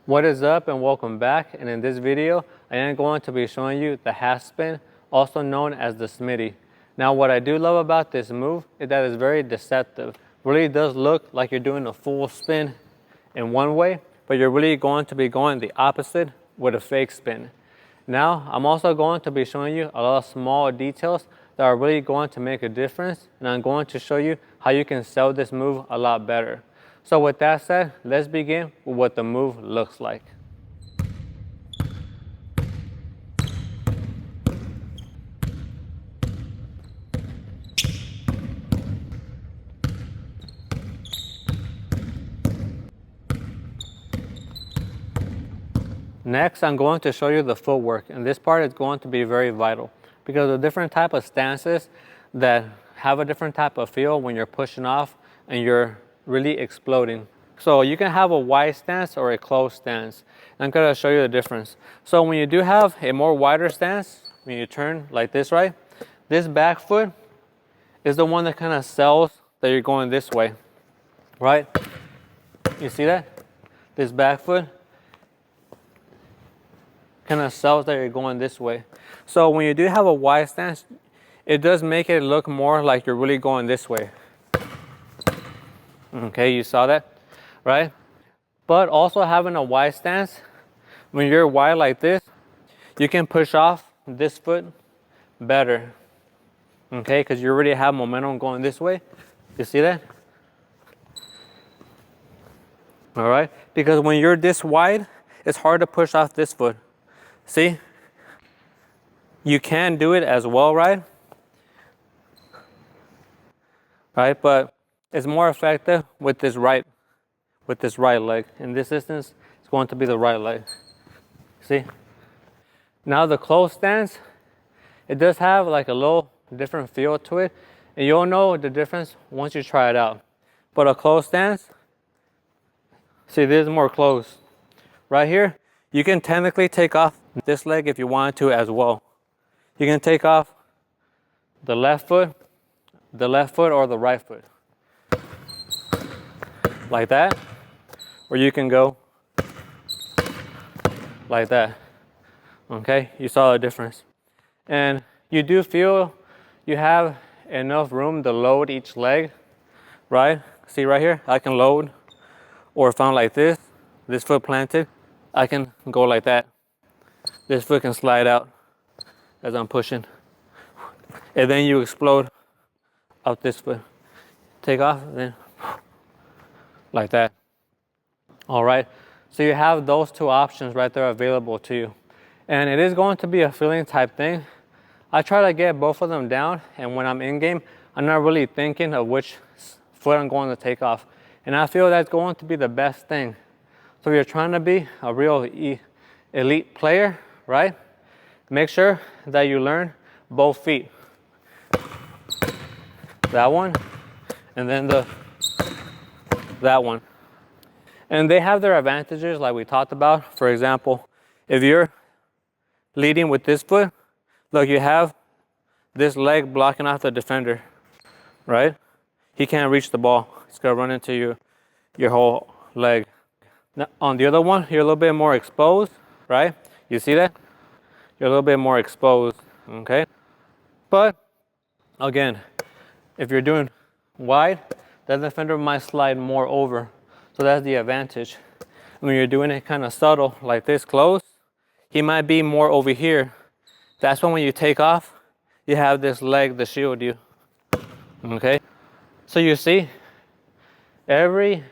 What is up and welcome back, and in this video I am going to be showing you the half spin, also known as the Smitty. Now what I do love about this move is that it's very deceptive. Really does look like you're doing a full spin in one way, but you're really going to be going the opposite with a fake spin. Now I'm also going to be showing you a lot of small details that are really going to make a difference, and I'm going to show you how you can sell this move a lot better. So with that said, let's begin with what the move looks like. Next, I'm going to show you the footwork, and this part is going to be very vital because the different type of stances that have a different type of feel when you're pushing off and you're really exploding. So you can have a wide stance or a closed stance. I'm going to show you the difference. So when you do have a more wider stance, when you turn like this, right? This back foot is the one that kind of sells that you're going this way, right? You see that? This back foot kind of sells that you're going this way. So when you do have a wide stance, it does make it look more like you're really going this way. Okay, you saw that, right? But also having a wide stance, when you're wide like this, you can push off this foot better. Okay, because you already have momentum going this way. You see that? All right, because when you're this wide, it's hard to push off this foot. See? You can do it as well, right? Right, but it's more effective with this right leg. In this instance, it's going to be the right leg. See? Now the closed stance, it does have like a little different feel to it, and you'll know the difference once you try it out. But a closed stance, see, this is more closed. Right here, you can technically take off this leg if you wanted to as well. You can take off the left foot or the right foot. Like that, or you can go like that. Okay, you saw the difference. And you do feel you have enough room to load each leg, right? See right here, I can load, or if I'm like this foot planted, I can go like that. This foot can slide out as I'm pushing. And then you explode out this foot. Take off, and then like that. All right, so you have those two options right there available to you. And it is going to be a feeling type thing. I try to get both of them down, and when I'm in game, I'm not really thinking of which foot I'm going to take off. And I feel that's going to be the best thing. So if you're trying to be a real elite player, right? Make sure that you learn both feet. That one, and then that one. And they have their advantages like we talked about. For example, if you're leading with this foot, look, you have this leg blocking off the defender, right? He can't reach the ball. It's gonna run into your whole leg. Now, on the other one, you're a little bit more exposed, right? You see that? You're a little bit more exposed, okay? But again, if you're doing wide, that defender might slide more over. So that's the advantage. When you're doing it kind of subtle, like this close, he might be more over here. That's when you take off, you have this leg to shield you. Okay? So you see, every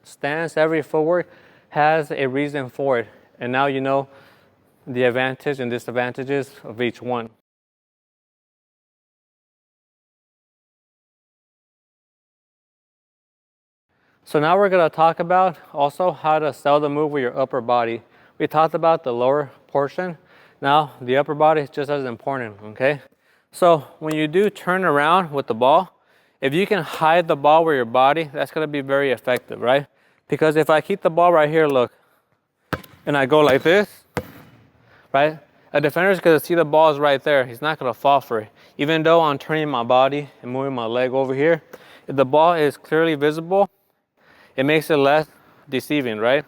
stance, every footwork has a reason for it. And now you know the advantage and disadvantages of each one. So now we're going to talk about also how to sell the move with your upper body. We talked about the lower portion. Now the upper body is just as important, okay? So when you do turn around with the ball, if you can hide the ball with your body, that's going to be very effective, right? Because if I keep the ball right here, look, and I go like this, right? A defender is going to see the ball is right there. He's not going to fall for it. Even though I'm turning my body and moving my leg over here, if the ball is clearly visible, it makes it less deceiving, right?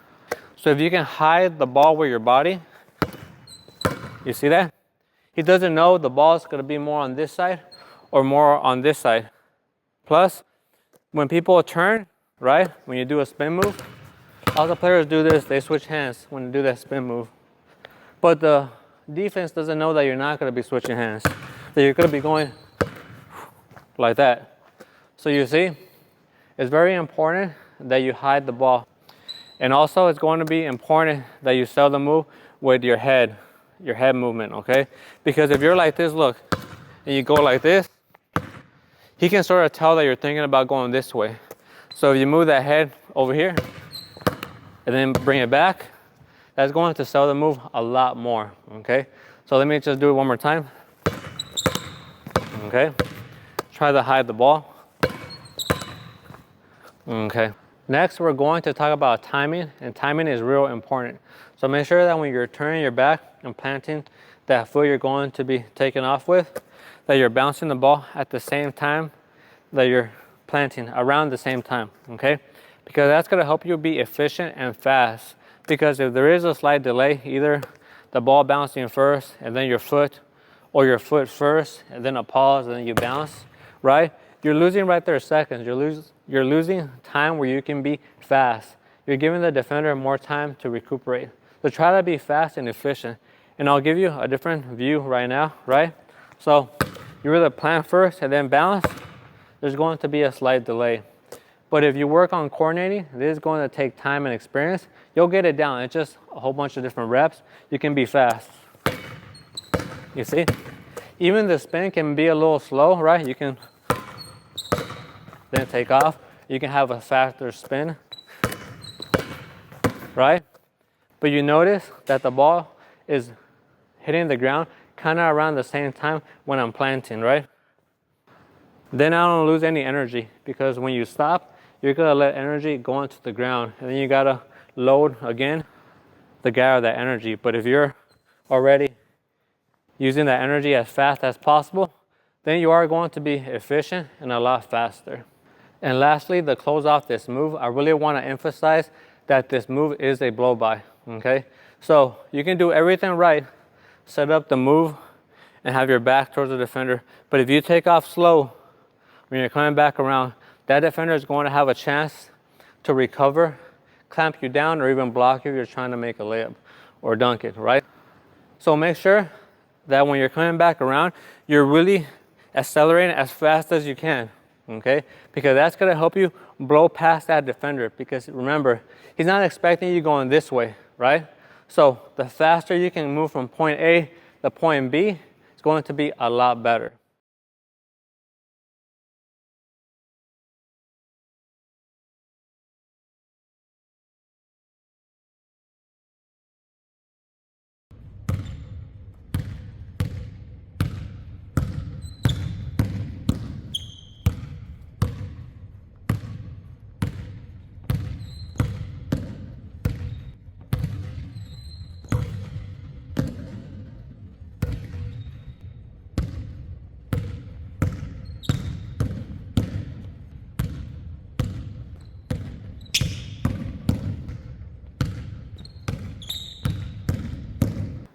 So if you can hide the ball with your body, you see that? He doesn't know the ball is going to be more on this side or more on this side. Plus, when people turn, right, when you do a spin move, all the players do this, they switch hands when they do that spin move. But the defense doesn't know that you're not going to be switching hands, that you're going to be going like that. So you see, it's very important that you hide the ball. And also, it's going to be important that you sell the move with your head movement, okay? Because if you're like this, look, and you go like this, he can sort of tell that you're thinking about going this way. So if you move that head over here and then bring it back, that's going to sell the move a lot more, okay? So let me just do it one more time. Okay, try to hide the ball. Okay, next we're going to talk about timing, and timing is real important. So make sure that when you're turning your back and planting that foot you're going to be taking off with, that you're bouncing the ball at the same time that you're planting, around the same time, okay? Because that's going to help you be efficient and fast. Because if there is a slight delay, either the ball bouncing first and then your foot, or your foot first and then a pause and then you bounce, right? You're losing right there seconds. You're losing time where you can be fast. You're giving the defender more time to recuperate. So try to be fast and efficient. And I'll give you a different view right now, right? So you either plant first and then bounce. There's going to be a slight delay. But if you work on coordinating, this is going to take time and experience. You'll get it down. It's just a whole bunch of different reps. You can be fast. You see? Even the spin can be a little slow, right? You can then take off. You can have a faster spin, right? But you notice that the ball is hitting the ground kind of around the same time when I'm planting, right? Then I don't lose any energy, because when you stop, you're gonna let energy go into the ground, and then you gotta load again to gather that energy. But if you're already using that energy as fast as possible, then you are going to be efficient and a lot faster. And lastly, to close off this move, I really want to emphasize that this move is a blow by, okay? So you can do everything right, set up the move, and have your back towards the defender. But if you take off slow, when you're coming back around, that defender is going to have a chance to recover, clamp you down, or even block you if you're trying to make a layup or dunk it, right? So make sure that when you're coming back around, you're really accelerating as fast as you can, okay? Because that's gonna help you blow past that defender, because remember, he's not expecting you going this way, right? So the faster you can move from point A to point B, it's going to be a lot better.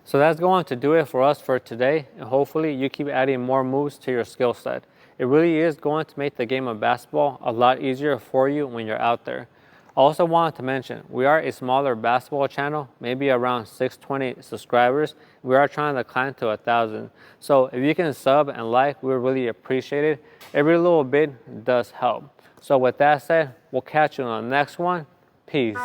So that's going to do it for us for today, and hopefully you keep adding more moves to your skill set. It really is going to make the game of basketball a lot easier for you when you're out there. I also wanted to mention, we are a smaller basketball channel, maybe around 620 subscribers. We are trying to climb to 1,000. So if you can sub and like, we would really appreciate it. Every little bit does help. So with that said, we'll catch you on the next one. Peace.